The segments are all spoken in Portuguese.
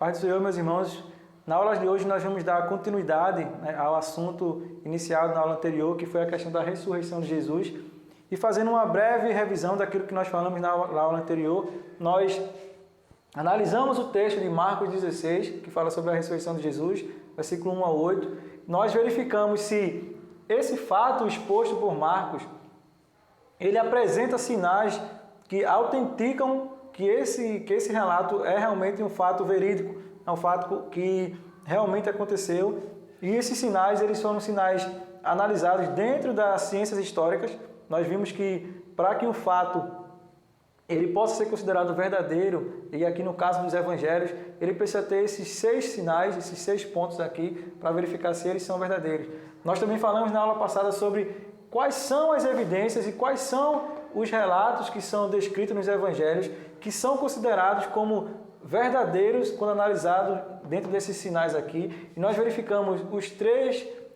Pai do Senhor, meus irmãos, na aula de hoje nós vamos dar continuidade, né, ao assunto iniciado na aula anterior, que foi a questão da ressurreição de Jesus. E fazendo uma breve revisão daquilo que nós falamos na aula anterior, nós analisamos o texto de Marcos 16, que fala sobre a ressurreição de Jesus, versículo 1 a 8. Nós verificamos se esse fato exposto por Marcos, ele apresenta sinais que autenticam que esse relato é realmente um fato verídico, é um fato que realmente aconteceu. E esses sinais, eles foram sinais analisados dentro das ciências históricas. Nós vimos que para que um fato ele possa ser considerado verdadeiro, e aqui no caso dos evangelhos, ele precisa ter esses 6 sinais, esses 6 pontos aqui, para verificar se eles são verdadeiros. Nós também falamos na aula passada sobre quais são as evidências e quais são os relatos que são descritos nos evangelhos, que são considerados como verdadeiros quando analisados dentro desses sinais aqui. E nós verificamos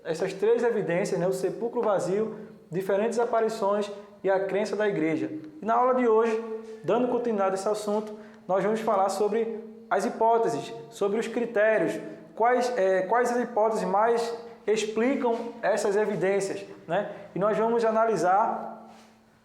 essas três evidências, né? O sepulcro vazio, diferentes aparições e a crença da igreja. E na aula de hoje, dando continuidade a esse assunto, nós vamos falar sobre as hipóteses, sobre os critérios, quais as hipóteses mais explicam essas evidências, né? E nós vamos analisar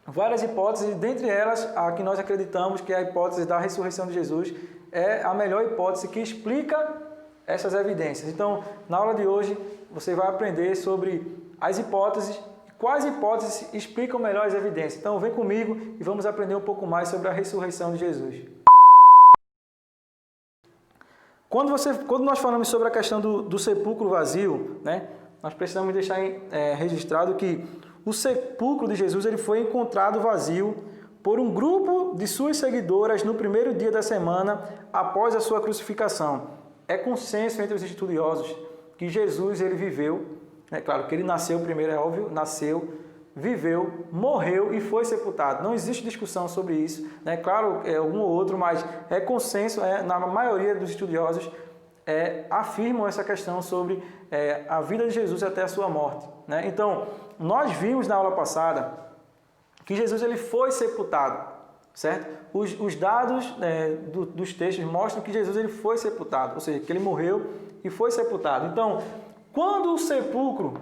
várias hipóteses, dentre elas a que nós acreditamos que é a hipótese da ressurreição de Jesus é a melhor hipótese que explica essas evidências. Então, na aula de hoje, você vai aprender sobre as hipóteses, quais hipóteses explicam melhor as evidências. Então, vem comigo e vamos aprender um pouco mais sobre a ressurreição de Jesus. Quando nós falamos sobre a questão do sepulcro vazio, né, nós precisamos deixar registrado que o sepulcro de Jesus ele foi encontrado vazio por um grupo de suas seguidoras no primeiro dia da semana após a sua crucificação. É consenso entre os estudiosos que Jesus ele viveu, é claro que ele nasceu primeiro, é óbvio, nasceu, viveu, morreu e foi sepultado. Não existe discussão sobre isso, né? Claro, um ou outro, mas é consenso, na maioria dos estudiosos afirmam essa questão sobre a vida de Jesus até a sua morte, né? Então, nós vimos na aula passada que Jesus ele foi sepultado, certo? Os dados dos textos mostram que Jesus ele foi sepultado, ou seja, que ele morreu e foi sepultado. Então, quando o sepulcro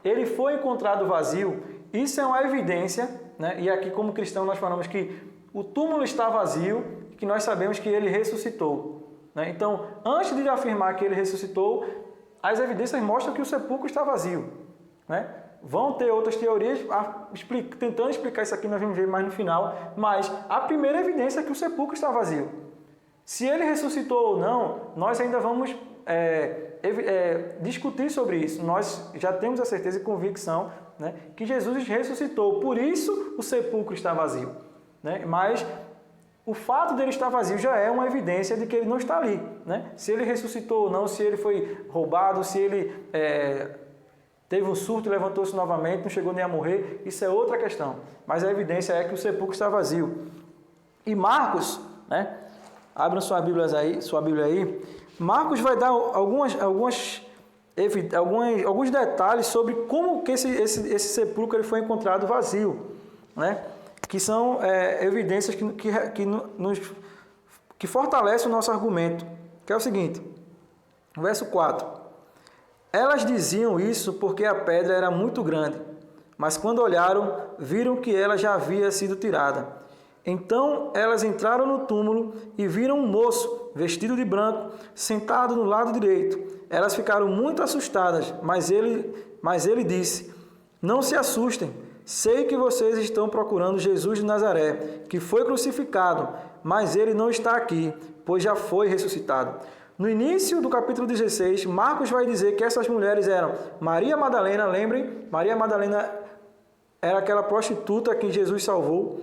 ele foi encontrado vazio, isso é uma evidência, né? E aqui como cristão nós falamos que o túmulo está vazio, que nós sabemos que ele ressuscitou, né? Então, antes de afirmar que ele ressuscitou, as evidências mostram que o sepulcro está vazio, né? Vão ter outras teorias tentando explicar isso aqui, nós vamos ver mais no final, mas a primeira evidência é que o sepulcro está vazio. Se ele ressuscitou ou não, nós ainda vamos discutir sobre isso. Nós já temos a certeza e convicção, né, que Jesus ressuscitou, por isso o sepulcro está vazio, né? Mas o fato dele estar vazio já é uma evidência de que ele não está ali, né? Se ele ressuscitou ou não, se ele foi roubado, se ele teve um surto e levantou-se novamente, não chegou nem a morrer, isso é outra questão. Mas a evidência é que o sepulcro está vazio. E Marcos, né? Abram sua Bíblia aí. Marcos vai dar alguns detalhes sobre como que esse sepulcro ele foi encontrado vazio, né? Que são evidências que fortalecem o nosso argumento, que é o seguinte, verso 4. Elas diziam isso porque a pedra era muito grande, mas quando olharam, viram que ela já havia sido tirada. Então elas entraram no túmulo e viram um moço, vestido de branco, sentado no lado direito. Elas ficaram muito assustadas, mas ele disse: não se assustem, sei que vocês estão procurando Jesus de Nazaré, que foi crucificado, mas ele não está aqui, pois já foi ressuscitado. No início do capítulo 16, Marcos vai dizer que essas mulheres eram Maria Madalena, lembrem, Maria Madalena era aquela prostituta que Jesus salvou,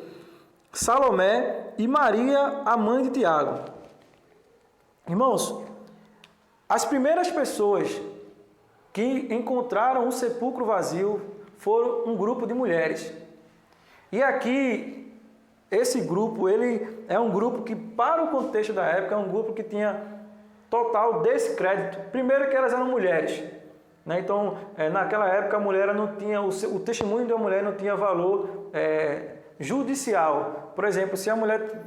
Salomé e Maria, a mãe de Tiago. Irmãos, as primeiras pessoas que encontraram o sepulcro vazio foram um grupo de mulheres. E aqui, esse grupo, ele é um grupo que, para o contexto da época, é um grupo que tinha total descrédito. Primeiro que elas eram mulheres, né? Então, naquela época, a mulher não tinha, o testemunho da mulher não tinha valor judicial. Por exemplo, se a mulher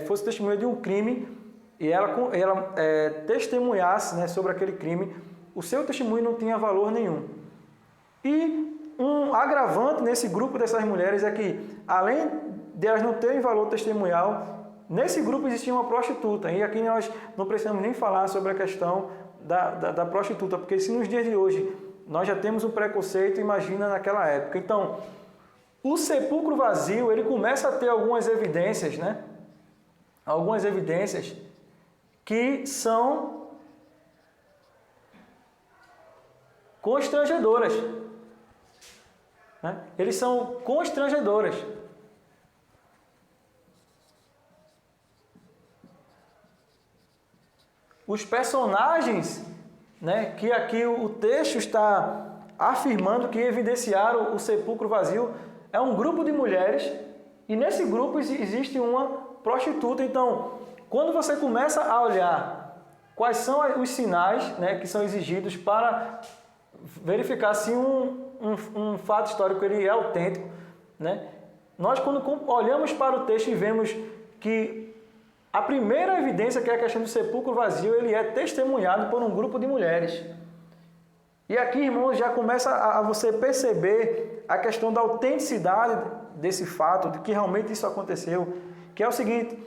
fosse testemunha de um crime, e ela testemunhasse, né, sobre aquele crime, o seu testemunho não tinha valor nenhum. E um agravante nesse grupo dessas mulheres é que, além de elas não terem valor testemunhal, nesse grupo existia uma prostituta. E aqui nós não precisamos nem falar sobre a questão da prostituta, porque se nos dias de hoje nós já temos um preconceito, imagina naquela época. Então, o sepulcro vazio, ele começa a ter algumas evidências, né? Algumas evidências que são constrangedoras. Né? Eles são constrangedoras. Os personagens, né, que aqui o texto está afirmando que evidenciaram o sepulcro vazio, é um grupo de mulheres, e nesse grupo existe uma prostituta. Então, quando você começa a olhar quais são os sinais, né, que são exigidos para verificar se um fato histórico ele é autêntico, né? Nós, quando olhamos para o texto e vemos que a primeira evidência, que é a questão do sepulcro vazio, ele é testemunhado por um grupo de mulheres. E aqui, irmãos, já começa a você perceber a questão da autenticidade desse fato, de que realmente isso aconteceu, que é o seguinte: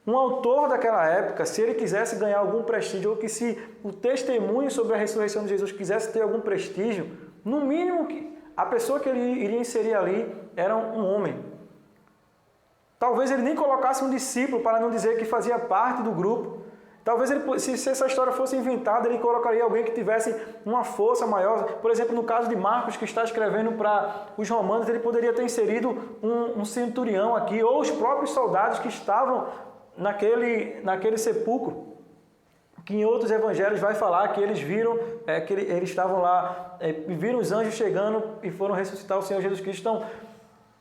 um autor daquela época, se ele quisesse ganhar algum prestígio, ou que se o testemunho sobre a ressurreição de Jesus quisesse ter algum prestígio, no mínimo a pessoa que ele iria inserir ali era um homem. Talvez ele nem colocasse um discípulo, para não dizer que fazia parte do grupo. Talvez ele, se essa história fosse inventada, ele colocaria alguém que tivesse uma força maior. Por exemplo, no caso de Marcos, que está escrevendo para os romanos, ele poderia ter inserido um centurião aqui, ou os próprios soldados que estavam naquele sepulcro, que em outros evangelhos vai falar que eles viram, que eles estavam lá, viram os anjos chegando e foram ressuscitar o Senhor Jesus Cristo. Então,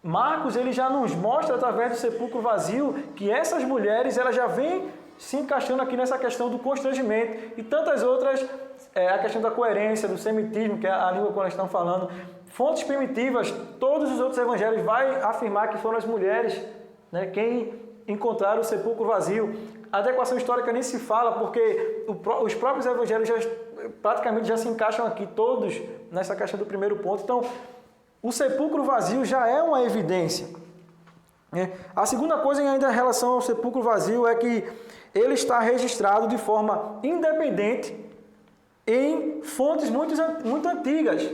Marcos, ele já nos mostra, através do sepulcro vazio, que essas mulheres, elas já vêm se encaixando aqui nessa questão do constrangimento, e tantas outras, a questão da coerência, do semitismo, que é a língua que nós estamos falando, fontes primitivas, todos os outros evangelhos vai afirmar que foram as mulheres, né, quem encontraram o sepulcro vazio. A adequação histórica nem se fala, porque os próprios evangelhos praticamente já se encaixam aqui todos nessa questão do primeiro ponto. Então, o sepulcro vazio já é uma evidência. A segunda coisa ainda em relação ao sepulcro vazio é que ele está registrado de forma independente em fontes muito antigas.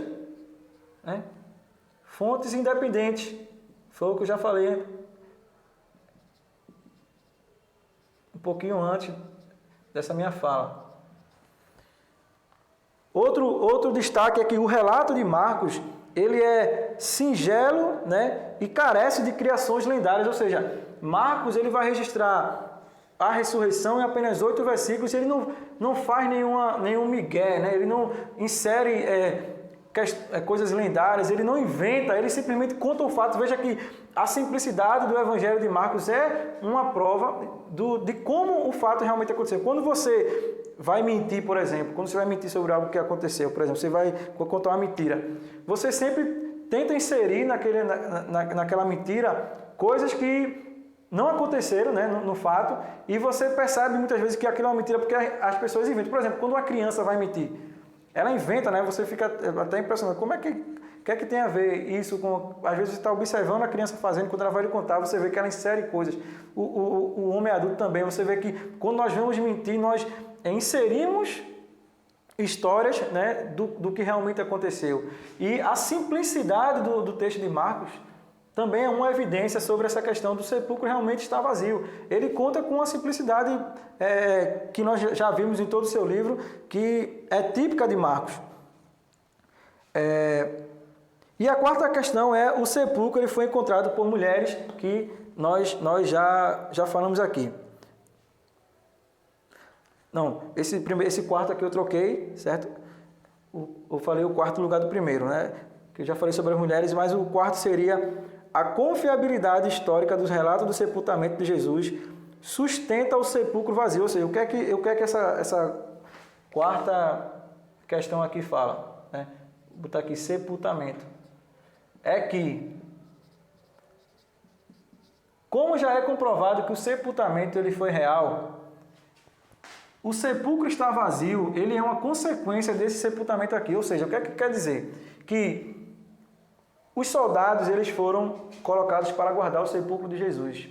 Né? Fontes independentes. Foi o que eu já falei um pouquinho antes dessa minha fala. Outro destaque é que o relato de Marcos, ele é singelo, né, e carece de criações lendárias, ou seja, Marcos ele vai registrar a ressurreição em apenas 8 versículos, ele não faz nenhum migué, né, ele não insere coisas lendárias, ele não inventa, ele simplesmente conta o fato. Veja que a simplicidade do Evangelho de Marcos é uma prova de como o fato realmente aconteceu. Quando você vai mentir, por exemplo, quando você vai mentir sobre algo que aconteceu, por exemplo, você vai contar uma mentira, você sempre tenta inserir naquela mentira coisas que não aconteceram, né, no fato, e você percebe muitas vezes que aquilo é uma mentira porque as pessoas inventam. Por exemplo, quando uma criança vai mentir, ela inventa, né? Você fica até impressionado. Como é que tem a ver isso com... Às vezes você está observando a criança fazendo, quando ela vai lhe contar, você vê que ela insere coisas. O homem adulto também, você vê que quando nós vamos mentir, nós inserimos histórias, né, do que realmente aconteceu. E a simplicidade do texto de Marcos também é uma evidência sobre essa questão do sepulcro realmente estar vazio. Ele conta com uma simplicidade que nós já vimos em todo o seu livro, que é típica de Marcos. E a quarta questão é o sepulcro, ele foi encontrado por mulheres, que nós já falamos aqui. Não, esse quarto aqui eu troquei, certo? Eu falei o quarto lugar do primeiro, né? Que eu já falei sobre as mulheres, mas o quarto seria: a confiabilidade histórica dos relatos do sepultamento de Jesus sustenta o sepulcro vazio. Ou seja, o que é que essa quarta questão aqui fala? Né? Vou botar aqui sepultamento. É que, como já é comprovado que o sepultamento ele foi real, o sepulcro está vazio, ele é uma consequência desse sepultamento aqui. Ou seja, o que é que quer dizer? Que os soldados eles foram colocados para guardar o sepulcro de Jesus.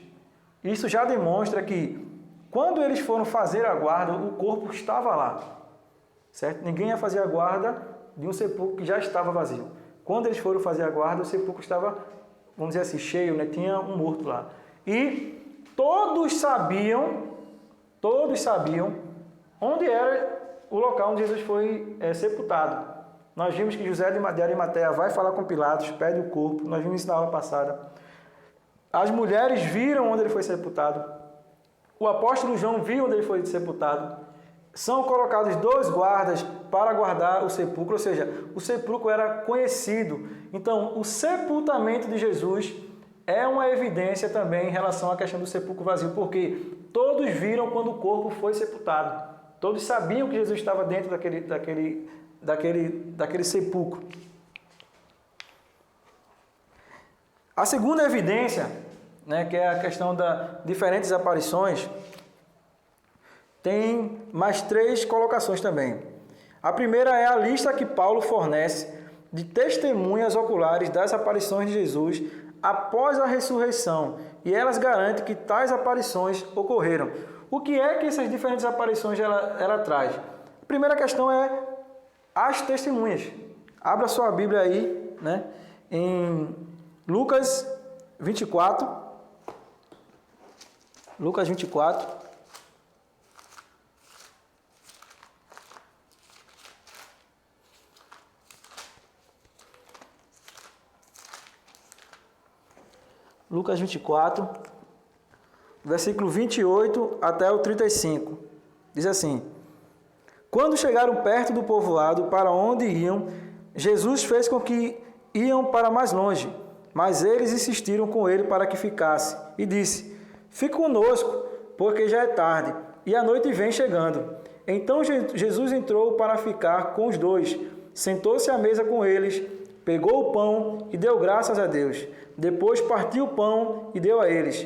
Isso já demonstra que quando eles foram fazer a guarda, o corpo estava lá. Certo? Ninguém ia fazer a guarda de um sepulcro que já estava vazio. Quando eles foram fazer a guarda, o sepulcro estava, vamos dizer assim, cheio, né? Tinha um morto lá. E todos sabiam onde era o local onde Jesus foi sepultado. Nós vimos que José de Arimateia vai falar com Pilatos, pede o corpo. Nós vimos isso na aula passada. As mulheres viram onde ele foi sepultado. O apóstolo João viu onde ele foi sepultado. São colocados 2 guardas para guardar o sepulcro, ou seja, o sepulcro era conhecido. Então, o sepultamento de Jesus é uma evidência também em relação à questão do sepulcro vazio, porque todos viram quando o corpo foi sepultado. Todos sabiam que Jesus estava dentro daquele sepulcro. A segunda evidência, né, que é a questão das diferentes aparições, tem mais 3 colocações também. A primeira é a lista que Paulo fornece de testemunhas oculares das aparições de Jesus após a ressurreição, e elas garantem que tais aparições ocorreram. O que é que essas diferentes aparições ela traz? A primeira questão é as testemunhas. Abra sua Bíblia aí, né, em Lucas 24. Lucas 24. Lucas 24, versículo 28 até o 35. Diz assim: Quando chegaram perto do povoado para onde iam, Jesus fez com que iam para mais longe, mas eles insistiram com ele para que ficasse, e disse: Fique conosco, porque já é tarde, e a noite vem chegando. Então Jesus entrou para ficar com os 2, sentou-se à mesa com eles, pegou o pão e deu graças a Deus. Depois partiu o pão e deu a eles.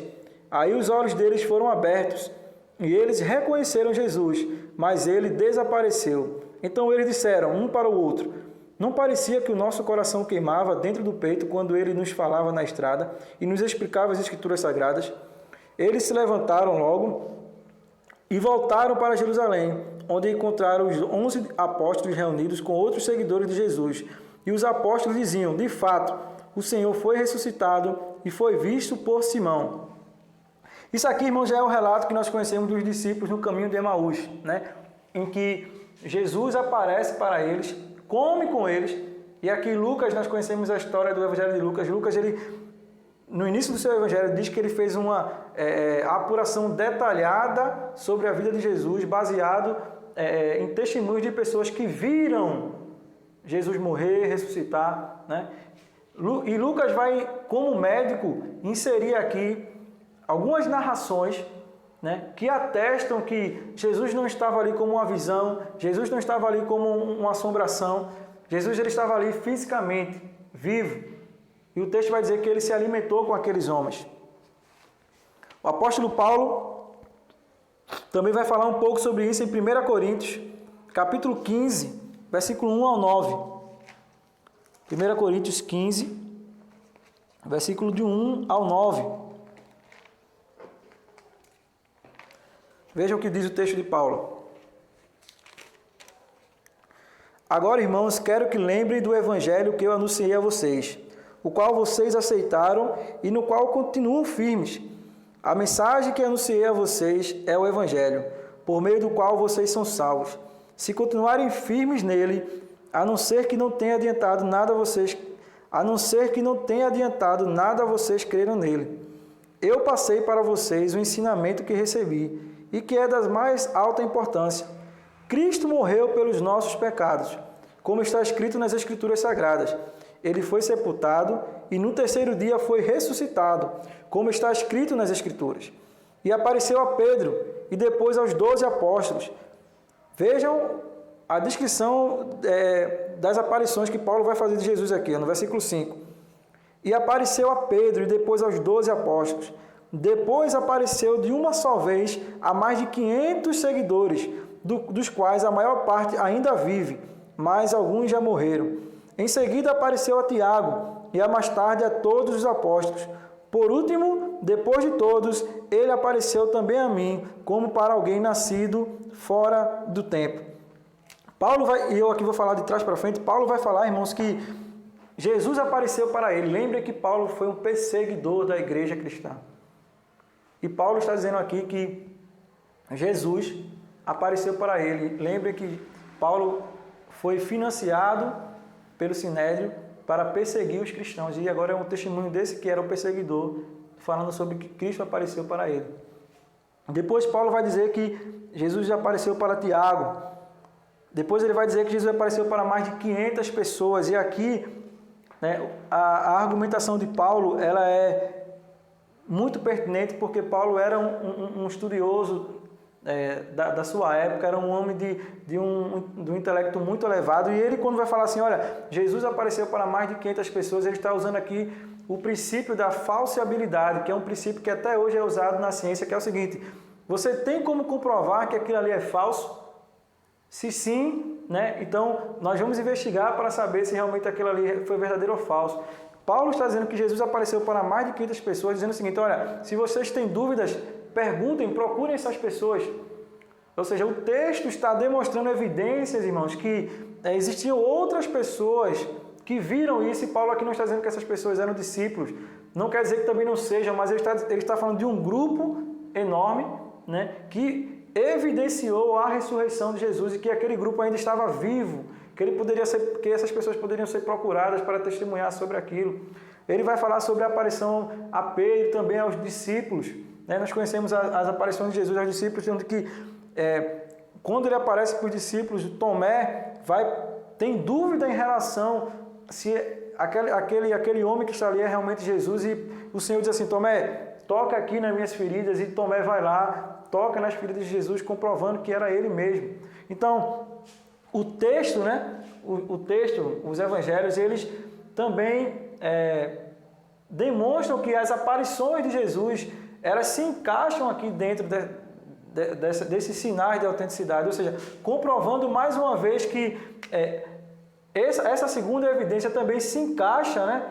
Aí os olhos deles foram abertos, e eles reconheceram Jesus, mas ele desapareceu. Então eles disseram um para o outro: Não parecia que o nosso coração queimava dentro do peito quando ele nos falava na estrada e nos explicava as Escrituras Sagradas? Eles se levantaram logo e voltaram para Jerusalém, onde encontraram os 11 apóstolos reunidos com outros seguidores de Jesus. E os apóstolos diziam: De fato, o Senhor foi ressuscitado e foi visto por Simão. Isso aqui, irmãos, já é o relato que nós conhecemos dos discípulos no caminho de Emaús, né? Em que Jesus aparece para eles, come com eles, e aqui em Lucas nós conhecemos a história do Evangelho de Lucas. Lucas, ele, no início do seu Evangelho, diz que ele fez uma apuração detalhada sobre a vida de Jesus, baseado em testemunhos de pessoas que viram Jesus morrer, ressuscitar, né? E Lucas vai, como médico, inserir aqui algumas narrações, né, que atestam que Jesus não estava ali como uma visão, Jesus não estava ali como uma assombração, Jesus ele estava ali fisicamente, vivo. E o texto vai dizer que ele se alimentou com aqueles homens. O apóstolo Paulo também vai falar um pouco sobre isso em 1 Coríntios, capítulo 15, versículo 1 ao 9. 1 Coríntios 15, versículo de 1 ao 9. Veja o que diz o texto de Paulo. Agora, irmãos, quero que lembrem do evangelho que eu anunciei a vocês, o qual vocês aceitaram e no qual continuam firmes. A mensagem que anunciei a vocês é o evangelho, por meio do qual vocês são salvos. Se continuarem firmes nele, a não ser que não tenha adiantado nada a vocês creram nele. Eu passei para vocês o ensinamento que recebi e que é das mais alta importância. Cristo morreu pelos nossos pecados, como está escrito nas Escrituras Sagradas. Ele foi sepultado e no 3º dia foi ressuscitado, como está escrito nas Escrituras. E apareceu a Pedro e depois aos 12 apóstolos. Vejam a descrição das aparições que Paulo vai fazer de Jesus aqui, no versículo 5. E apareceu a Pedro e depois aos 12 apóstolos. Depois apareceu de uma só vez a mais de 500 seguidores, dos quais a maior parte ainda vive, mas alguns já morreram. Em seguida apareceu a Tiago e a mais tarde a todos os apóstolos. Por último, depois de todos, ele apareceu também a mim, como para alguém nascido fora do tempo. Paulo vai, e eu aqui vou falar de trás para frente, Paulo vai falar, irmãos, que Jesus apareceu para ele. Lembre que Paulo foi um perseguidor da igreja cristã. E Paulo está dizendo aqui que Jesus apareceu para ele. Lembre que Paulo foi financiado pelo Sinédrio para perseguir os cristãos. E agora é um testemunho desse que era o perseguidor, falando sobre que Cristo apareceu para ele. Depois Paulo vai dizer que Jesus apareceu para Tiago. Depois ele vai dizer que Jesus apareceu para mais de 500 pessoas. E aqui, né, a argumentação de Paulo, ela é muito pertinente, porque Paulo era um estudioso da sua época, era um homem de um intelecto muito elevado, e ele, quando vai falar assim, olha, Jesus apareceu para mais de 500 pessoas, ele está usando aqui o princípio da falseabilidade, que é um princípio que até hoje é usado na ciência, que é o seguinte: você tem como comprovar que aquilo ali é falso? Se sim, né, então nós vamos investigar para saber se realmente aquilo ali foi verdadeiro ou falso. Paulo está dizendo que Jesus apareceu para mais de 500 pessoas, dizendo o seguinte: olha, se vocês têm dúvidas, perguntem, procurem essas pessoas. Ou seja, o texto está demonstrando evidências, irmãos, que existiam outras pessoas que viram isso, e Paulo aqui não está dizendo que essas pessoas eram discípulos. Não quer dizer que também não sejam, mas ele está falando de um grupo enorme, né, que evidenciou a ressurreição de Jesus e que aquele grupo ainda estava vivo, que essas pessoas poderiam ser procuradas para testemunhar sobre aquilo. Ele vai falar sobre a aparição a Pedro e também aos discípulos. Né? Nós conhecemos as aparições de Jesus aos discípulos, onde que quando ele aparece para os discípulos, Tomé tem dúvida em relação se aquele homem que está ali é realmente Jesus, e o Senhor diz assim: Tomé, toca aqui nas minhas feridas, e Tomé vai lá, toca nas feridas de Jesus, comprovando que era ele mesmo. Então, o texto, né? O texto, os evangelhos, eles também demonstram que as aparições de Jesus, elas se encaixam aqui dentro desses sinais de autenticidade, ou seja, comprovando mais uma vez que essa segunda evidência também se encaixa, né?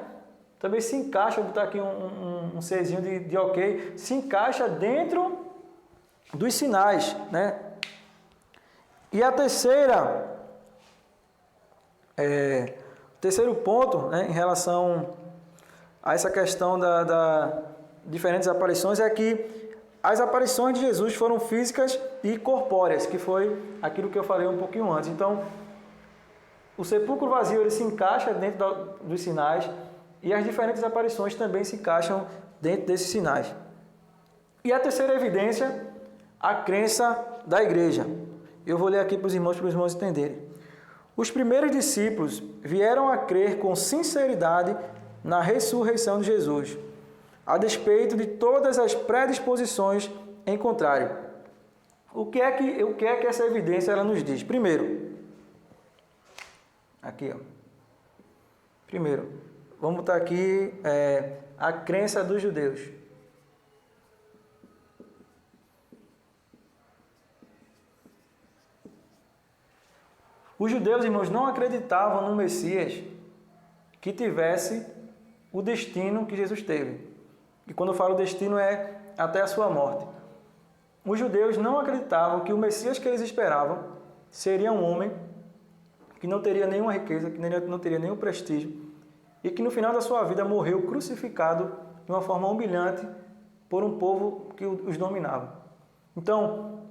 Também se encaixa, vou botar aqui um Czinho de ok, se encaixa dentro dos sinais, né? E a terceiro ponto, né, em relação a essa questão da diferentes aparições, é que as aparições de Jesus foram físicas e corpóreas, que foi aquilo que eu falei um pouquinho antes. Então, o sepulcro vazio ele se encaixa dentro dos sinais, e as diferentes aparições também se encaixam dentro desses sinais. E a terceira evidência, a crença da igreja. Eu vou ler aqui para os irmãos entenderem. Os primeiros discípulos vieram a crer com sinceridade na ressurreição de Jesus, a despeito de todas as predisposições em contrário. O que é que essa evidência ela nos diz? Primeiro, aqui, ó. Primeiro, vamos botar aqui a crença dos judeus. Os judeus, irmãos, não acreditavam no Messias que tivesse o destino que Jesus teve. E quando eu falo destino, é até a sua morte. Os judeus não acreditavam que o Messias que eles esperavam seria um homem que não teria nenhuma riqueza, que não teria nenhum prestígio, e que no final da sua vida morreu crucificado de uma forma humilhante por um povo que os dominava. Então,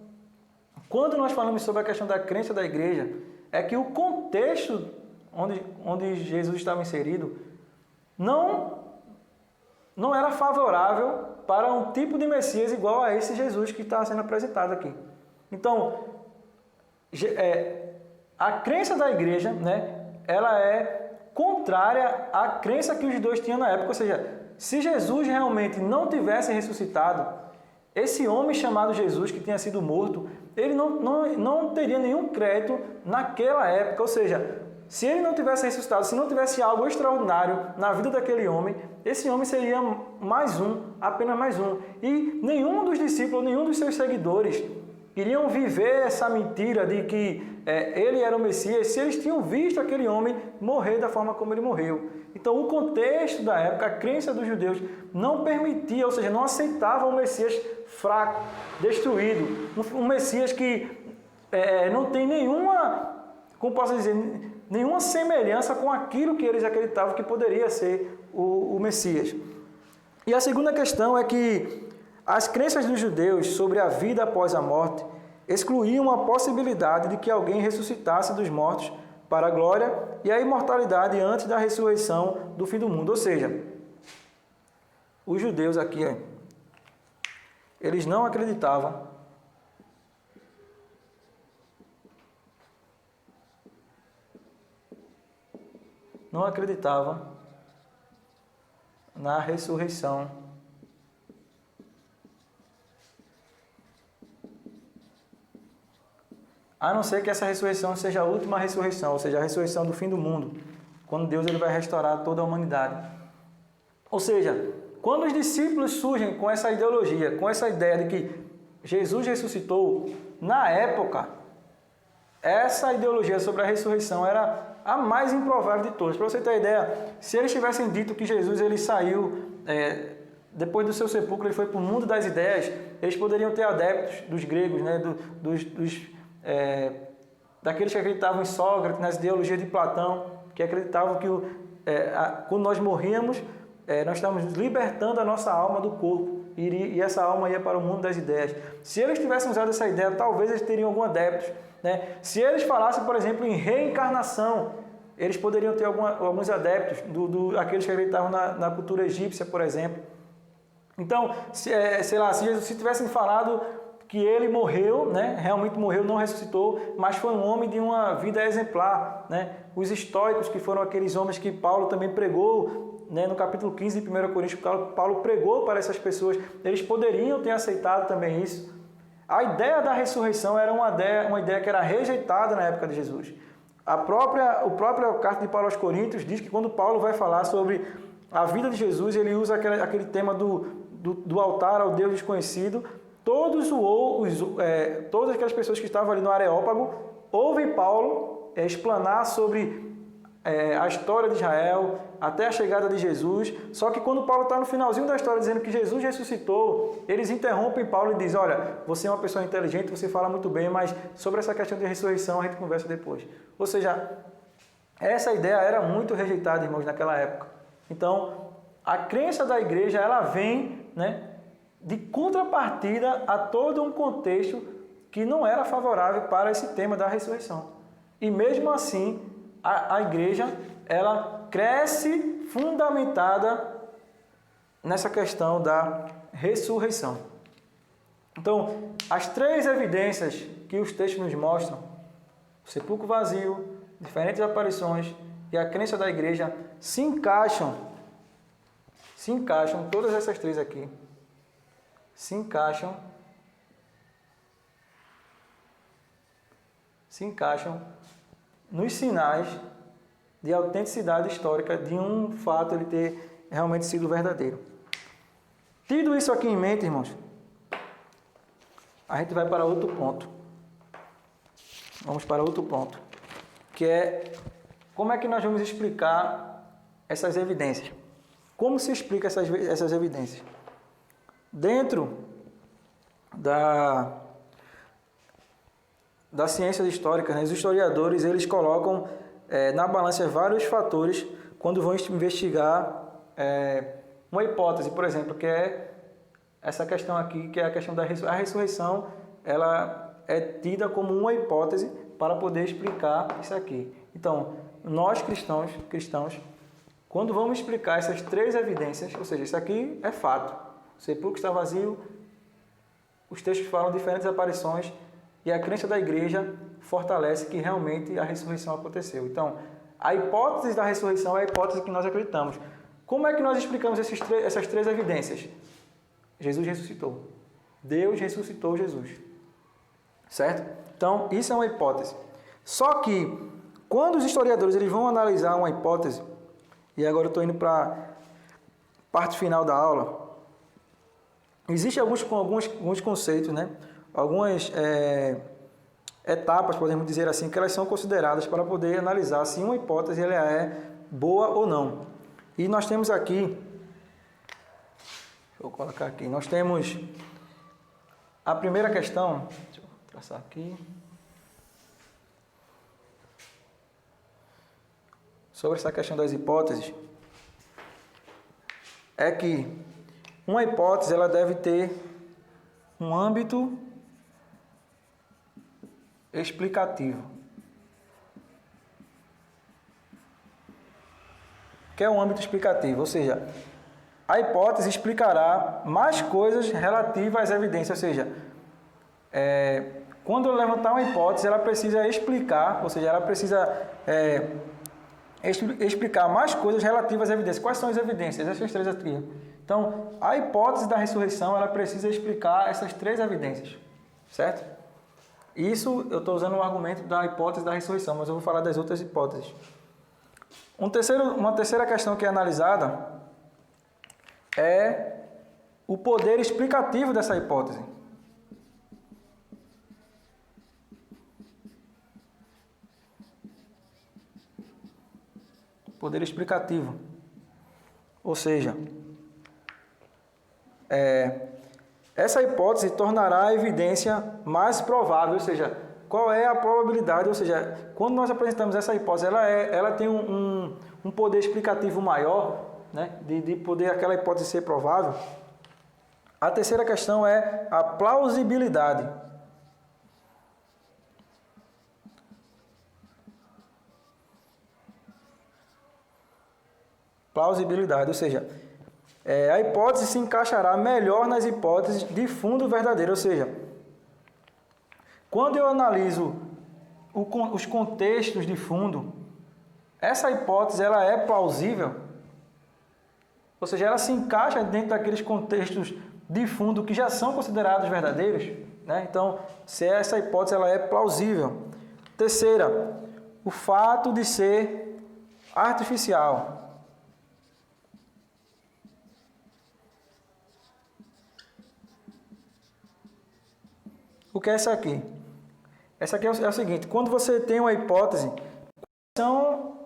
quando nós falamos sobre a questão da crença da igreja, é que o contexto onde Jesus estava inserido não era favorável para um tipo de Messias igual a esse Jesus que está sendo apresentado aqui. Então, a crença da igreja, né, ela é contrária à crença que os judeus tinham na época. Ou seja, se Jesus realmente não tivesse ressuscitado, esse homem chamado Jesus, que tinha sido morto, ele não teria nenhum crédito naquela época. Ou seja, Se ele não tivesse ressuscitado, se não tivesse algo extraordinário na vida daquele homem, esse homem seria mais um, apenas mais um. E nenhum dos discípulos, nenhum dos seus seguidores iriam viver essa mentira de que ele era o Messias se eles tinham visto aquele homem morrer da forma como ele morreu. Então, o contexto da época, a crença dos judeus não permitia, ou seja, não aceitava um Messias fraco, destruído, um Messias que não tem nenhuma, como posso dizer, nenhuma semelhança com aquilo que eles acreditavam que poderia ser o Messias. E a segunda questão é que as crenças dos judeus sobre a vida após a morte excluíam a possibilidade de que alguém ressuscitasse dos mortos para a glória e a imortalidade antes da ressurreição do fim do mundo. Ou seja, os judeus aqui, eles não acreditavam na ressurreição a não ser que essa ressurreição seja a última ressurreição, ou seja, a ressurreição do fim do mundo, quando Deus ele vai restaurar toda a humanidade. Ou seja, quando os discípulos surgem com essa ideologia, com essa ideia de que Jesus ressuscitou, na época, essa ideologia sobre a ressurreição era a mais improvável de todas. Para você ter ideia, se eles tivessem dito que Jesus ele saiu, depois do seu sepulcro, ele foi para o mundo das ideias, eles poderiam ter adeptos dos gregos, né, daqueles que acreditavam em Sócrates, nas ideologias de Platão, que acreditavam que quando nós morríamos, nós estávamos libertando a nossa alma do corpo e essa alma ia para o mundo das ideias. Se eles tivessem usado essa ideia, talvez eles teriam algum adeptos, né? Se eles falassem, por exemplo, em reencarnação, eles poderiam ter alguns adeptos, aqueles que acreditavam na cultura egípcia, por exemplo. Então, se tivessem falado que ele morreu, né? Realmente morreu, não ressuscitou, mas foi um homem de uma vida exemplar, né? Os estoicos, que foram aqueles homens que Paulo também pregou, né? No capítulo 15 de 1 Coríntios, Paulo pregou para essas pessoas, eles poderiam ter aceitado também isso. A ideia da ressurreição era uma ideia que era rejeitada na época de Jesus. O próprio carta de Paulo aos Coríntios diz que quando Paulo vai falar sobre a vida de Jesus, ele usa aquele tema do altar ao Deus desconhecido. Todas aquelas pessoas que estavam ali no Areópago ouvem Paulo explanar sobre a história de Israel até a chegada de Jesus. Só que quando Paulo está no finalzinho da história dizendo que Jesus ressuscitou, eles interrompem Paulo e dizem: olha, você é uma pessoa inteligente, você fala muito bem, mas sobre essa questão de ressurreição a gente conversa depois. Ou seja, essa ideia era muito rejeitada, irmãos, naquela época. Então, a crença da igreja, ela vem, né, de contrapartida a todo um contexto que não era favorável para esse tema da ressurreição. E mesmo assim, a igreja, ela cresce fundamentada nessa questão da ressurreição. Então, as três evidências que os textos nos mostram, o sepulcro vazio, diferentes aparições e a crença da igreja, se encaixam, todas essas três aqui, se encaixam nos sinais de autenticidade histórica de um fato ele ter realmente sido verdadeiro. Tido isso aqui em mente, irmãos, a gente vai para outro ponto. Vamos para outro ponto, que é como é que nós vamos explicar essas evidências. Como se explica essas evidências? Dentro da ciência histórica, né, os historiadores eles colocam na balança vários fatores quando vão investigar uma hipótese, por exemplo, que é essa questão aqui, que é a questão da ressurreição. Ela é tida como uma hipótese para poder explicar isso aqui. Então, nós cristãos, quando vamos explicar essas três evidências, ou seja, isso aqui é fato, o sepulcro está vazio, os textos falam de diferentes aparições e a crença da igreja fortalece que realmente a ressurreição aconteceu. Então, a hipótese da ressurreição é a hipótese que nós acreditamos. Como é que nós explicamos essas três evidências? Jesus ressuscitou. Deus ressuscitou Jesus. Certo? Então, isso é uma hipótese. Só que, Quando os historiadores eles vão analisar uma hipótese, e agora eu estou indo para a parte final da aula, existem alguns conceitos, né? Algumas etapas, podemos dizer assim, que elas são consideradas para poder analisar se uma hipótese ela é boa ou não. E nós temos aqui, vou colocar aqui, nós temos a primeira questão, deixa eu traçar aqui, sobre essa questão das hipóteses, é que uma hipótese ela deve ter um âmbito explicativo. Que é um âmbito explicativo, ou seja, a hipótese explicará mais coisas relativas às evidências, ou seja, quando eu levantar uma hipótese, ela precisa explicar, ou seja, ela precisa explicar mais coisas relativas às evidências. Quais são as evidências? Essas três aqui. Então, a hipótese da ressurreição, ela precisa explicar essas três evidências, certo? Isso eu estou usando o argumento da hipótese da ressurreição, mas eu vou falar das outras hipóteses. Uma terceira questão que é analisada é o poder explicativo dessa hipótese. Poder explicativo. Ou seja, essa hipótese tornará a evidência mais provável, ou seja, qual é a probabilidade, ou seja, quando nós apresentamos essa hipótese, ela tem um poder explicativo maior, né, de poder aquela hipótese ser provável. A terceira questão é a plausibilidade. Plausibilidade, ou seja, a hipótese se encaixará melhor nas hipóteses de fundo verdadeiro, ou seja, quando eu analiso os contextos de fundo, essa hipótese ela é plausível, ou seja, ela se encaixa dentro daqueles contextos de fundo que já são considerados verdadeiros, né? Então, se essa hipótese ela é plausível. Terceira, o fato de ser artificial. O que é essa aqui? Essa aqui é o seguinte, quando você tem uma hipótese, quais são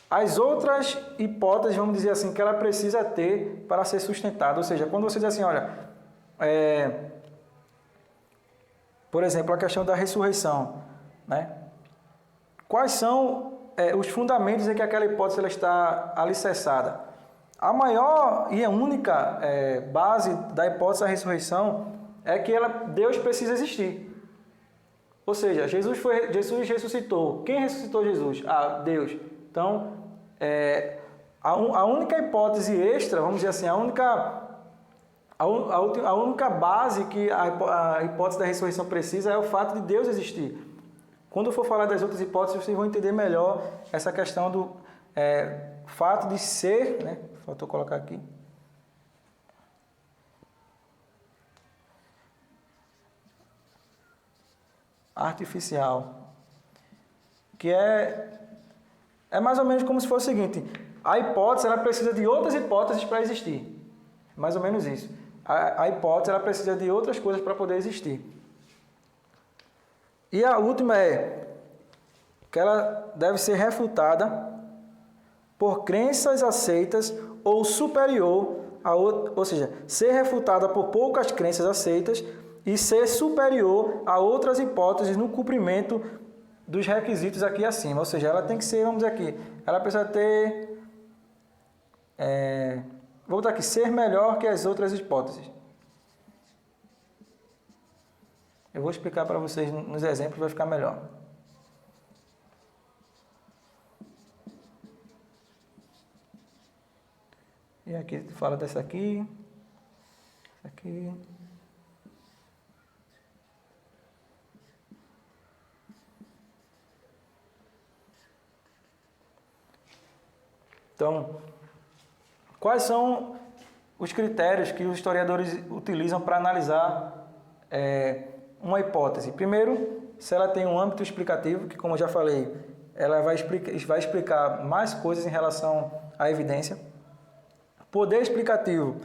as outras hipóteses, vamos dizer assim, que ela precisa ter para ser sustentada? Ou seja, quando você diz assim, olha, por exemplo, a questão da ressurreição, né? Quais são os fundamentos em que aquela hipótese ela está alicerçada? A maior e a única base da hipótese da ressurreição é que Deus precisa existir. Ou seja, Jesus ressuscitou. Quem ressuscitou Jesus? Deus. Então, a única hipótese extra, vamos dizer assim, a única base que a hipótese da ressurreição precisa é o fato de Deus existir. Quando eu for falar das outras hipóteses, vocês vão entender melhor essa questão do fato de ser, né? Faltou colocar aqui. Artificial, que é mais ou menos como se fosse o seguinte: a hipótese ela precisa de outras hipóteses para existir, mais ou menos isso. A hipótese ela precisa de outras coisas para poder existir. E a última é que ela deve ser refutada por crenças aceitas ou superior a outra, ou seja, ser refutada por poucas crenças aceitas e ser superior a outras hipóteses no cumprimento dos requisitos aqui acima. Ou seja, ela tem que ser, vamos dizer aqui, ela precisa ter, vou botar aqui, ser melhor que as outras hipóteses. Eu vou explicar para vocês nos exemplos, vai ficar melhor. E aqui fala dessa aqui, essa aqui. Então, quais são os critérios que os historiadores utilizam para analisar uma hipótese? Primeiro, se ela tem um âmbito explicativo, que como eu já falei, ela vai explicar mais coisas em relação à evidência. Poder explicativo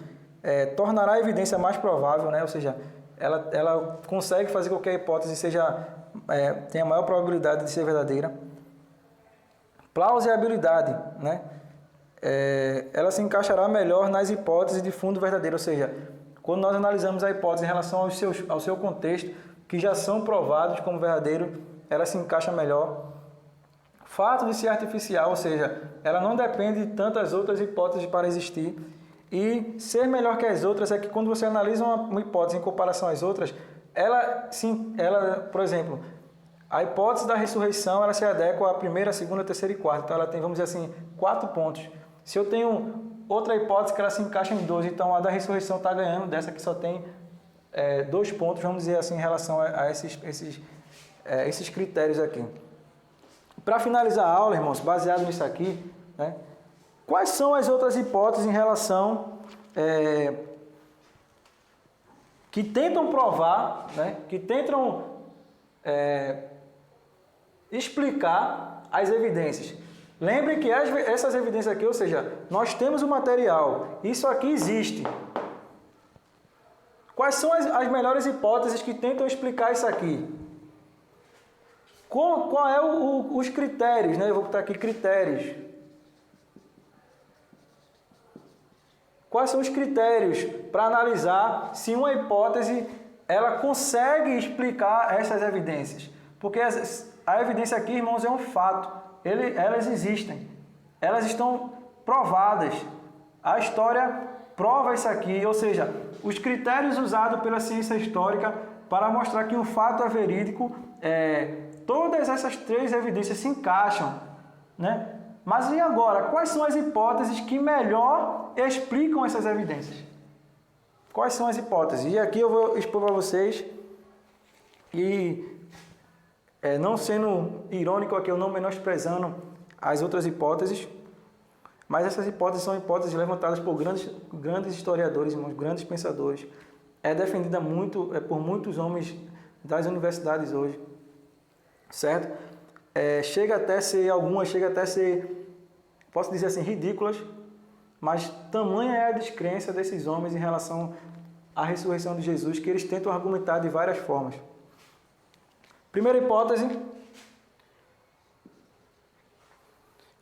tornará a evidência mais provável, né? Ou seja, ela consegue fazer com que a hipótese tenha maior probabilidade de ser verdadeira. Plausibilidade, né? Ela se encaixará melhor nas hipóteses de fundo verdadeiro, ou seja, quando nós analisamos a hipótese em relação ao seu contexto, que já são provados como verdadeiro, ela se encaixa melhor. Fato de ser artificial, ou seja, ela não depende de tantas outras hipóteses para existir. E ser melhor que as outras é que quando você analisa uma hipótese em comparação às outras, por exemplo, a hipótese da ressurreição, ela se adequa à primeira, segunda, terceira e quarta. Então ela tem, vamos dizer assim, 4 pontos. Se eu tenho outra hipótese que ela se encaixa em 2, então a da ressurreição está ganhando dessa que só tem 2 pontos, vamos dizer assim, em relação a esses critérios aqui. Para finalizar a aula, irmãos, baseado nisso aqui, né, quais são as outras hipóteses em relação que tentam provar, né, que tentam explicar as evidências? Lembrem que essas evidências aqui, ou seja, nós temos o material, isso aqui existe. Quais são as melhores hipóteses que tentam explicar isso aqui? Qual é os critérios, né? Eu vou botar aqui critérios. Quais são os critérios para analisar se uma hipótese ela consegue explicar essas evidências? Porque a evidência aqui, irmãos, é um fato. Elas existem. Elas estão provadas. A história prova isso aqui, ou seja, os critérios usados pela ciência histórica para mostrar que o fato é verídico, todas essas 3 evidências se encaixam, né? Mas e agora? Quais são as hipóteses que melhor explicam essas evidências? Quais são as hipóteses? E aqui eu vou expor para vocês, e não sendo irônico aqui, eu não menosprezando as outras hipóteses, mas essas hipóteses são hipóteses levantadas por grandes historiadores, grandes pensadores. É defendida muito por muitos homens das universidades hoje, certo? Chega até a ser, posso dizer assim, ridículas, mas tamanha é a descrença desses homens em relação à ressurreição de Jesus, que eles tentam argumentar de várias formas. Primeira hipótese,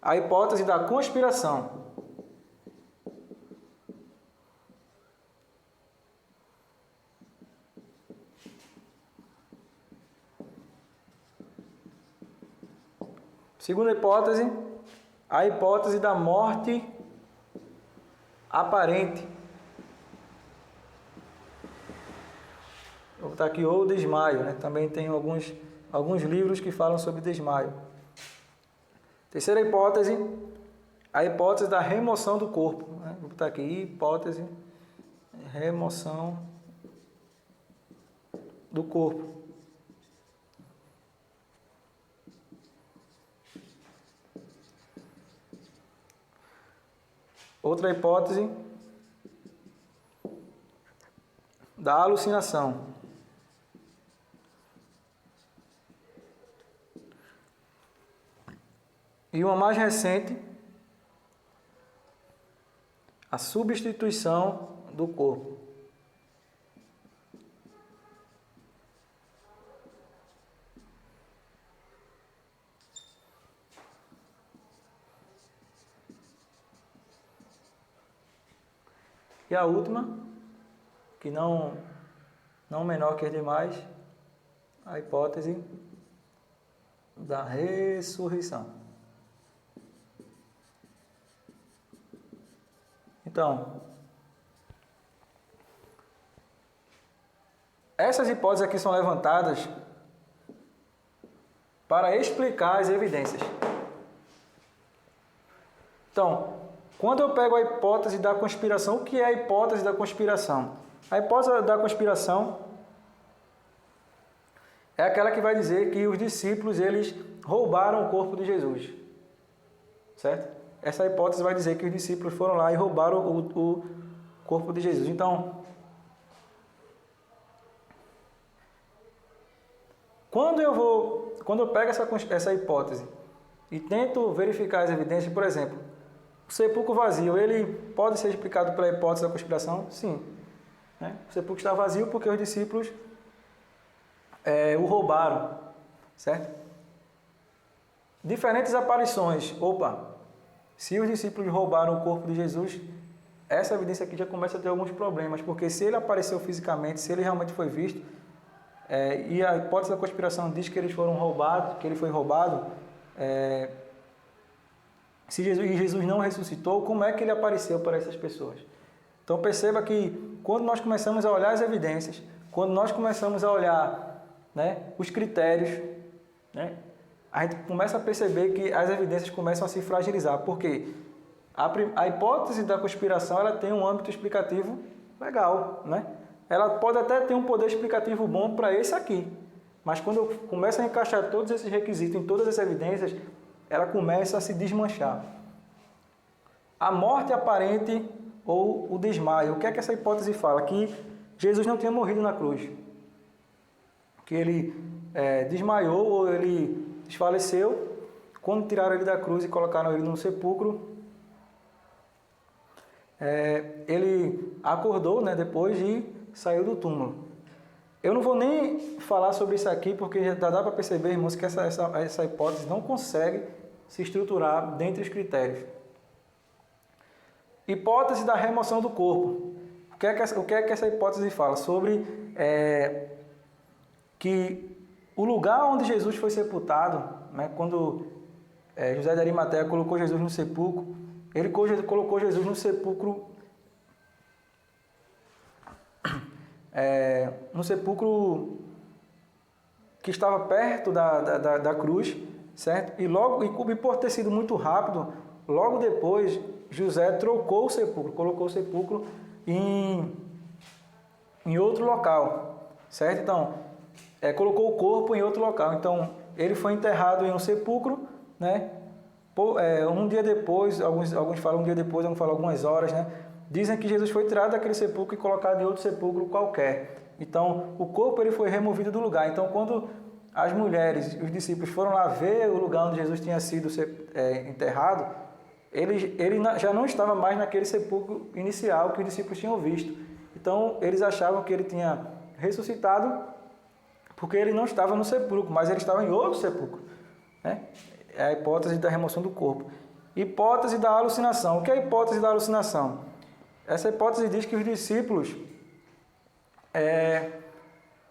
a hipótese da conspiração. Segunda hipótese, a hipótese da morte aparente. Vou botar aqui ou desmaio, né? Também tem alguns livros que falam sobre desmaio. Terceira hipótese, a hipótese da remoção do corpo, né? Vou botar aqui hipótese, remoção do corpo. Outra hipótese da alucinação. E uma mais recente, a substituição do corpo. E a última, que não menor que as demais, a hipótese da ressurreição. Então, essas hipóteses aqui são levantadas para explicar as evidências. Então, quando eu pego a hipótese da conspiração, o que é a hipótese da conspiração? A hipótese da conspiração é aquela que vai dizer que os discípulos eles roubaram o corpo de Jesus, certo? Essa hipótese vai dizer que os discípulos foram lá e roubaram o corpo de Jesus. Então, quando eu pego essa hipótese e tento verificar as evidências, por exemplo, o sepulcro vazio, ele pode ser explicado pela hipótese da conspiração? Sim. Né? O sepulcro está vazio porque os discípulos o roubaram, certo? Diferentes aparições. Opa, se os discípulos roubaram o corpo de Jesus, essa evidência aqui já começa a ter alguns problemas, porque se ele apareceu fisicamente, se ele realmente foi visto, e a hipótese da conspiração diz que eles foram roubados, que ele foi roubado, se Jesus não ressuscitou, como é que ele apareceu para essas pessoas? Então perceba que quando nós começamos a olhar as evidências, quando nós começamos a olhar, né, os critérios, né, a gente começa a perceber que as evidências começam a se fragilizar. Por quê? A hipótese da conspiração, ela tem um âmbito explicativo legal, né? Ela pode até ter um poder explicativo bom para esse aqui, mas quando eu começo a encaixar todos esses requisitos em todas as evidências, ela começa a se desmanchar. A morte aparente ou o desmaio. O que é que essa hipótese fala? Que Jesus não tinha morrido na cruz. Que ele desmaiou ou ele desfaleceu. Quando tiraram ele da cruz e colocaram ele no sepulcro, ele acordou, né, depois e saiu do túmulo. Eu não vou nem falar sobre isso aqui, porque já dá para perceber, irmãos, que essa hipótese não consegue se estruturar dentre os critérios. Hipótese da remoção do corpo. O que é que essa hipótese fala? Sobre que o lugar onde Jesus foi sepultado, né, quando José de Arimateia colocou Jesus no sepulcro, ele colocou Jesus no sepulcro que estava perto da cruz, certo? E por ter sido muito rápido, logo depois José trocou o sepulcro, colocou o sepulcro em outro local, certo? Então, colocou o corpo em outro local. Então, ele foi enterrado em um sepulcro, né? Um dia depois, alguns falam um dia depois, alguns falam algumas horas, né? Dizem que Jesus foi tirado daquele sepulcro e colocado em outro sepulcro qualquer. Então, o corpo ele foi removido do lugar. Então, quando as mulheres, os discípulos foram lá ver o lugar onde Jesus tinha sido enterrado, ele já não estava mais naquele sepulcro inicial que os discípulos tinham visto. Então, eles achavam que ele tinha ressuscitado porque ele não estava no sepulcro, mas ele estava em outro sepulcro, né? É a hipótese da remoção do corpo. Hipótese da alucinação. O que é a hipótese da alucinação? Essa hipótese diz que os discípulos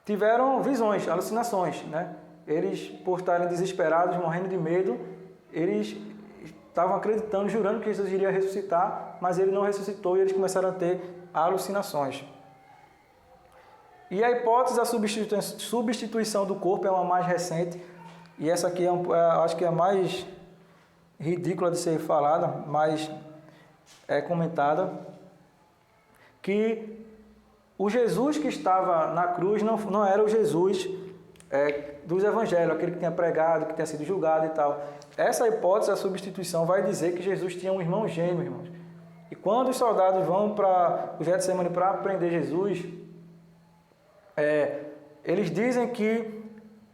tiveram visões, alucinações, né? Eles, por estarem desesperados, morrendo de medo, eles estavam acreditando, jurando que Jesus iria ressuscitar, mas ele não ressuscitou e eles começaram a ter alucinações. E a hipótese da substituição do corpo é uma mais recente, e essa aqui acho que é a mais ridícula de ser falada, mais comentada, que o Jesus que estava na cruz não era o Jesus dos evangelhos, aquele que tinha pregado, que tinha sido julgado e tal. Essa hipótese da substituição vai dizer que Jesus tinha um irmão gêmeo, irmãos. E quando os soldados vão para o Getsemane para prender Jesus, eles dizem que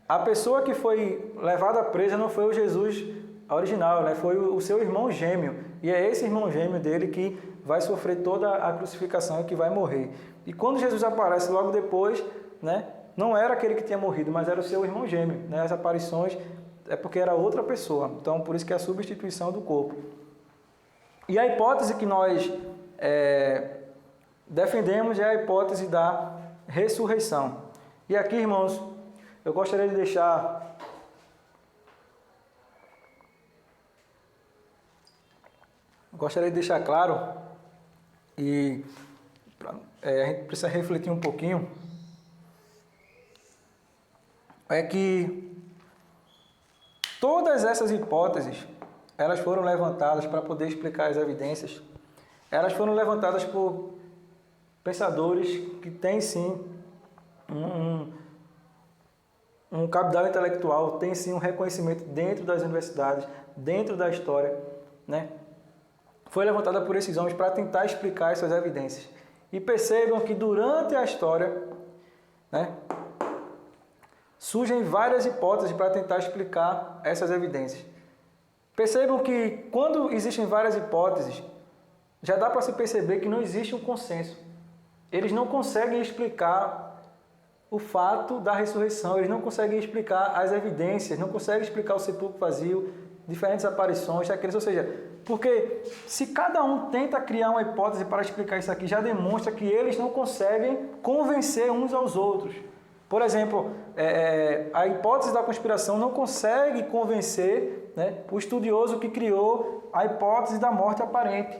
a pessoa que foi levada presa não foi o Jesus original, né? Foi o seu irmão gêmeo. E é esse irmão gêmeo dele que vai sofrer toda a crucificação e que vai morrer. E quando Jesus aparece logo depois, né, não era aquele que tinha morrido, mas era o seu irmão gêmeo, né? As aparições é porque era outra pessoa. Então, por isso que é a substituição do corpo. E a hipótese que nós defendemos é a hipótese da ressurreição. E aqui, irmãos, eu gostaria de deixar claro, e a gente precisa refletir um pouquinho, que todas essas hipóteses, elas foram levantadas para poder explicar as evidências. Elas foram levantadas por pensadores que têm sim um capital intelectual, têm sim um reconhecimento dentro das universidades, dentro da história, né? Foi levantada por esses homens para tentar explicar essas evidências. E percebam que durante a história, né, surgem várias hipóteses para tentar explicar essas evidências. Percebam que quando existem várias hipóteses, já dá para se perceber que não existe um consenso. Eles não conseguem explicar o fato da ressurreição, eles não conseguem explicar as evidências, não conseguem explicar o sepulcro vazio, diferentes aparições, ou seja, porque se cada um tenta criar uma hipótese para explicar isso aqui, já demonstra que eles não conseguem convencer uns aos outros. Por exemplo, a hipótese da conspiração não consegue convencer, né, o estudioso que criou a hipótese da morte aparente.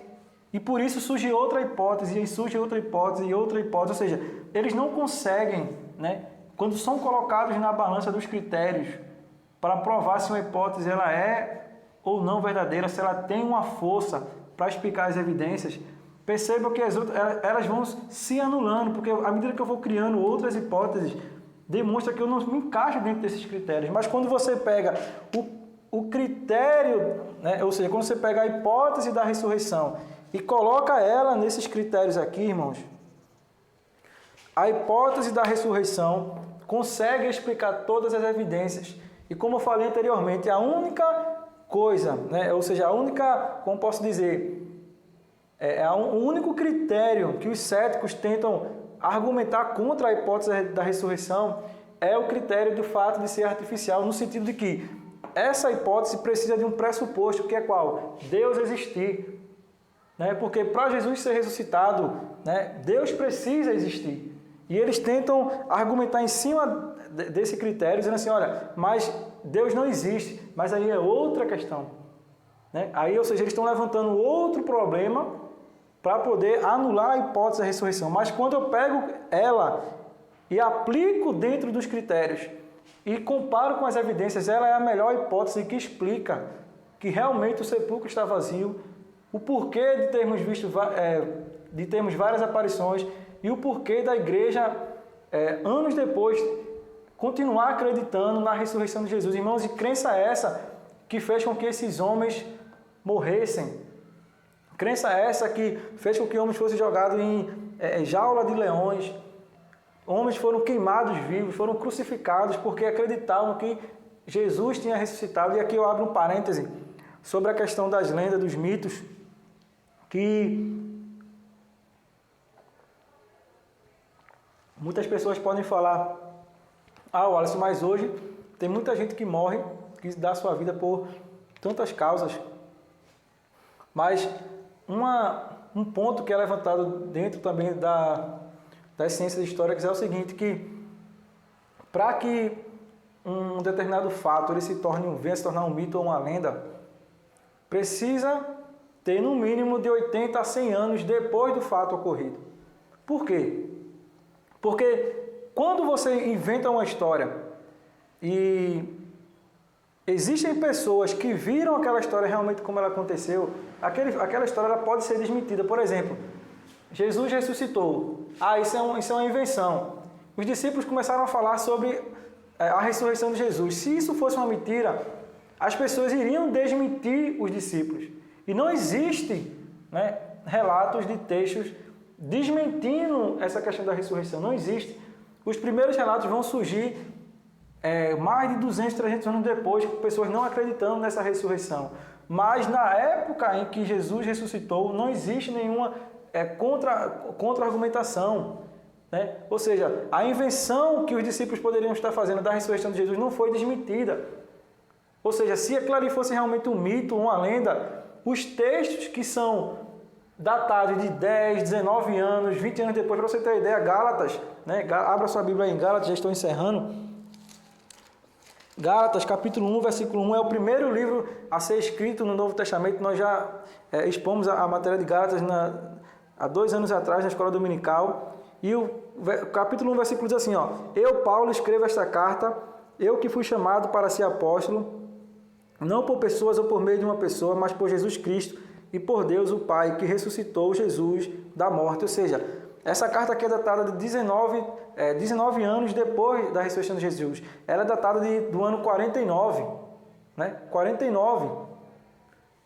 E por isso surge outra hipótese, e surge outra hipótese, e outra hipótese. Ou seja, eles não conseguem, né, quando são colocados na balança dos critérios para provar se uma hipótese ela é ou não verdadeira, se ela tem uma força para explicar as evidências, percebam que as outras, elas vão se anulando, porque à medida que eu vou criando outras hipóteses, demonstra que eu não me encaixo dentro desses critérios. Mas quando você pega o critério, né, ou seja, quando você pega a hipótese da ressurreição e coloca ela nesses critérios aqui, irmãos, a hipótese da ressurreição consegue explicar todas as evidências. E como eu falei anteriormente, a única coisa, né, ou seja, a única, como posso dizer, o único critério que os céticos tentam argumentar contra a hipótese da ressurreição é o critério do fato de ser artificial, no sentido de que essa hipótese precisa de um pressuposto, que é qual? Deus existir. Né? Porque para Jesus ser ressuscitado, né, Deus precisa existir. E eles tentam argumentar em cima desse critério, dizendo assim, olha, mas Deus não existe. Mas aí é outra questão. Né? Aí, ou seja, eles estão levantando outro problema para poder anular a hipótese da ressurreição. Mas quando eu pego ela e aplico dentro dos critérios e comparo com as evidências, ela é a melhor hipótese que explica que realmente o sepulcro está vazio, o porquê de termos visto, de termos várias aparições e o porquê da igreja, anos depois, continuar acreditando na ressurreição de Jesus. Irmãos, e crença essa que fez com que esses homens morressem. Crença essa que fez com que homens fossem jogados em jaula de leões. Homens foram queimados vivos, foram crucificados porque acreditavam que Jesus tinha ressuscitado. E aqui eu abro um parêntese sobre a questão das lendas, dos mitos, que muitas pessoas podem falar, Wallace, mas hoje tem muita gente que morre, que dá sua vida por tantas causas. Mas um ponto que é levantado dentro também das ciências históricas é o seguinte, que para que um determinado fato ele venha se tornar um mito ou uma lenda, precisa ter no mínimo de 80 a 100 anos depois do fato ocorrido. Por quê? Porque quando você inventa uma história e existem pessoas que viram aquela história realmente como ela aconteceu, aquela história ela pode ser desmentida. Por exemplo, Jesus ressuscitou. Isso é uma invenção. Os discípulos começaram a falar sobre a ressurreição de Jesus. Se isso fosse uma mentira, as pessoas iriam desmentir os discípulos. E não existe, né, relatos de textos desmentindo essa questão da ressurreição. Não existe. Os primeiros relatos vão surgir mais de 200, 300 anos depois, com pessoas não acreditando nessa ressurreição. Mas na época em que Jesus ressuscitou, não existe nenhuma contra-argumentação. Né? Ou seja, a invenção que os discípulos poderiam estar fazendo da ressurreição de Jesus não foi desmentida. Ou seja, se aquilo ali fosse realmente um mito, uma lenda, os textos que são datados de 10, 19 anos, 20 anos depois, para você ter ideia, Gálatas, né? Abra sua Bíblia aí em Gálatas, já estou encerrando. Gálatas, capítulo 1, versículo 1, é o primeiro livro a ser escrito no Novo Testamento. Nós já expomos a matéria de Gálatas há 2 anos atrás, na escola dominical. E o capítulo 1, versículo diz assim, ó, eu, Paulo, escrevo esta carta, eu que fui chamado para ser apóstolo, não por pessoas ou por meio de uma pessoa, mas por Jesus Cristo e por Deus o Pai, que ressuscitou Jesus da morte. Ou seja, essa carta aqui é datada de 19 anos depois da ressurreição de Jesus. Ela é datada do ano 49, né? 49.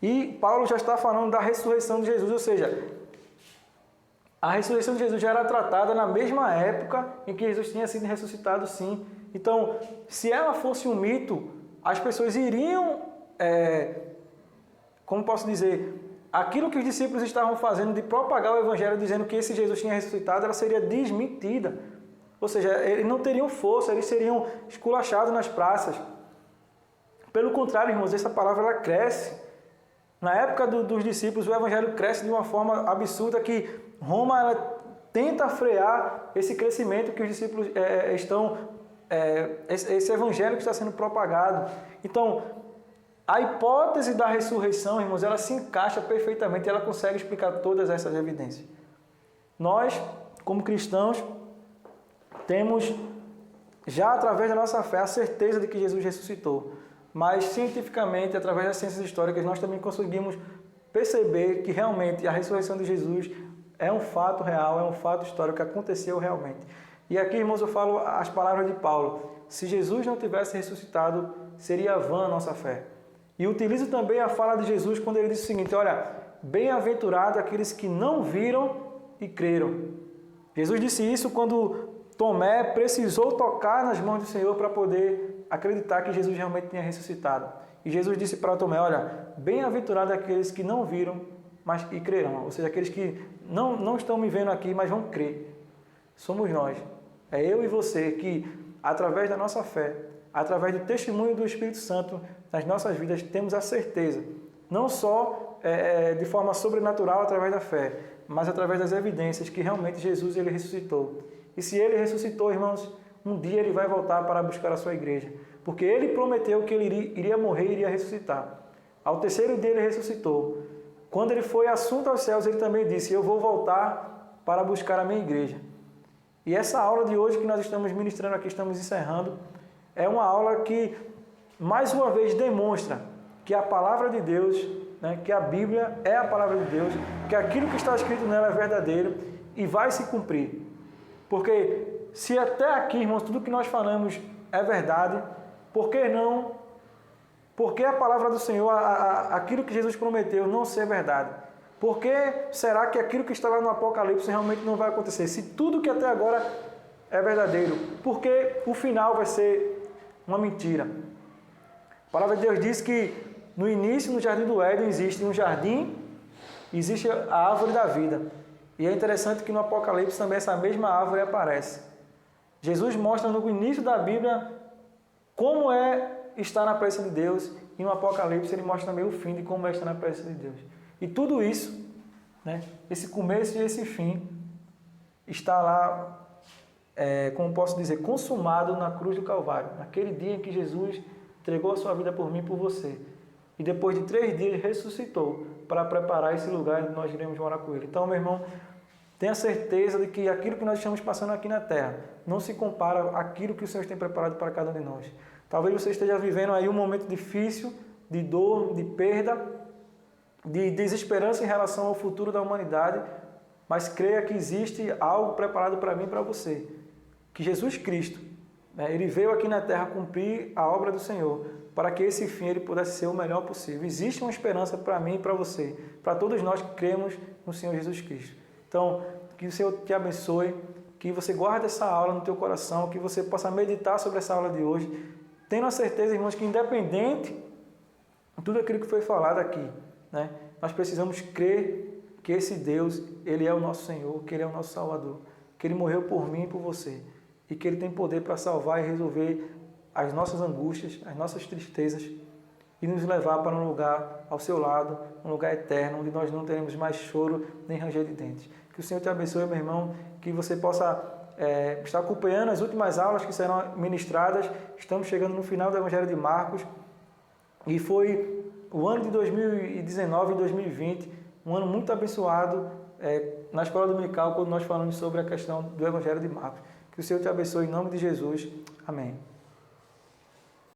E Paulo já está falando da ressurreição de Jesus, ou seja, a ressurreição de Jesus já era tratada na mesma época em que Jesus tinha sido ressuscitado, sim. Então, se ela fosse um mito, as pessoas iriam como posso dizer, aquilo que os discípulos estavam fazendo de propagar o Evangelho, dizendo que esse Jesus tinha ressuscitado, ela seria desmentida. Ou seja, eles não teriam força, eles seriam esculachados nas praças. Pelo contrário, irmãos, essa palavra ela cresce. Na época dos discípulos, o Evangelho cresce de uma forma absurda que Roma ela tenta frear esse crescimento que os discípulos esse Evangelho que está sendo propagado. Então, a hipótese da ressurreição, irmãos, ela se encaixa perfeitamente, ela consegue explicar todas essas evidências. Nós, como cristãos, temos já através da nossa fé a certeza de que Jesus ressuscitou. Mas cientificamente, através das ciências históricas, nós também conseguimos perceber que realmente a ressurreição de Jesus é um fato real, é um fato histórico que aconteceu realmente. E aqui, irmãos, eu falo as palavras de Paulo. Se Jesus não tivesse ressuscitado, seria vã a nossa fé. E utilizo também a fala de Jesus quando ele diz o seguinte, olha, bem-aventurado aqueles que não viram e creram. Jesus disse isso quando Tomé precisou tocar nas mãos do Senhor para poder acreditar que Jesus realmente tinha ressuscitado. E Jesus disse para Tomé, olha, bem-aventurado aqueles que não viram e crerão. Ou seja, aqueles que não estão me vendo aqui, mas vão crer. Somos nós. É eu e você que, através da nossa fé, através do testemunho do Espírito Santo nas nossas vidas, temos a certeza, não só de forma sobrenatural através da fé, mas através das evidências que realmente Jesus ele ressuscitou. E se ele ressuscitou, irmãos, um dia ele vai voltar para buscar a sua igreja, porque ele prometeu que ele iria morrer e iria ressuscitar. Ao terceiro dia ele ressuscitou. Quando ele foi assunto aos céus, ele também disse, eu vou voltar para buscar a minha igreja. E essa aula de hoje que nós estamos ministrando aqui, estamos encerrando, é uma aula que, mais uma vez, demonstra que a palavra de Deus, que a Bíblia é a palavra de Deus, que aquilo que está escrito nela é verdadeiro e vai se cumprir. Porque se até aqui, irmãos, tudo que nós falamos é verdade, por que não? Por que a palavra do Senhor, aquilo que Jesus prometeu, não ser verdade? Por que será que aquilo que está lá no Apocalipse realmente não vai acontecer? Se tudo que até agora é verdadeiro, por que o final vai ser uma mentira? A palavra de Deus diz que no início, no Jardim do Éden, existe um jardim, existe a árvore da vida. E é interessante que no Apocalipse também essa mesma árvore aparece. Jesus mostra no início da Bíblia como é estar na presença de Deus, e no Apocalipse ele mostra também o fim de como é estar na presença de Deus. E tudo isso, esse começo e esse fim, está lá, como posso dizer, consumado na cruz do Calvário, naquele dia em que Jesus entregou a sua vida por mim e por você. E depois de 3 dias ele ressuscitou para preparar esse lugar onde nós iremos morar com ele. Então, meu irmão, tenha certeza de que aquilo que nós estamos passando aqui na terra não se compara àquilo que o Senhor tem preparado para cada um de nós. Talvez você esteja vivendo aí um momento difícil, de dor, de perda, de desesperança em relação ao futuro da humanidade, mas creia que existe algo preparado para mim e para você. Que Jesus Cristo, ele veio aqui na terra cumprir a obra do Senhor, para que esse fim ele pudesse ser o melhor possível. Existe uma esperança para mim e para você, para todos nós que cremos no Senhor Jesus Cristo. Então, que o Senhor te abençoe, que você guarde essa aula no teu coração, que você possa meditar sobre essa aula de hoje, tendo a certeza, irmãos, que independente de tudo aquilo que foi falado aqui, nós precisamos crer que esse Deus, ele é o nosso Senhor, que ele é o nosso Salvador, que ele morreu por mim e por você, e que ele tem poder para salvar e resolver as nossas angústias, as nossas tristezas, e nos levar para um lugar ao seu lado, um lugar eterno, onde nós não teremos mais choro nem ranger de dentes. Que o Senhor te abençoe, meu irmão, que você possa estar acompanhando as últimas aulas que serão ministradas. Estamos chegando no final do Evangelho de Marcos, e foi o ano de 2019 e 2020, um ano muito abençoado na Escola Dominical, quando nós falamos sobre a questão do Evangelho de Marcos. Que o Senhor te abençoe em nome de Jesus. Amém.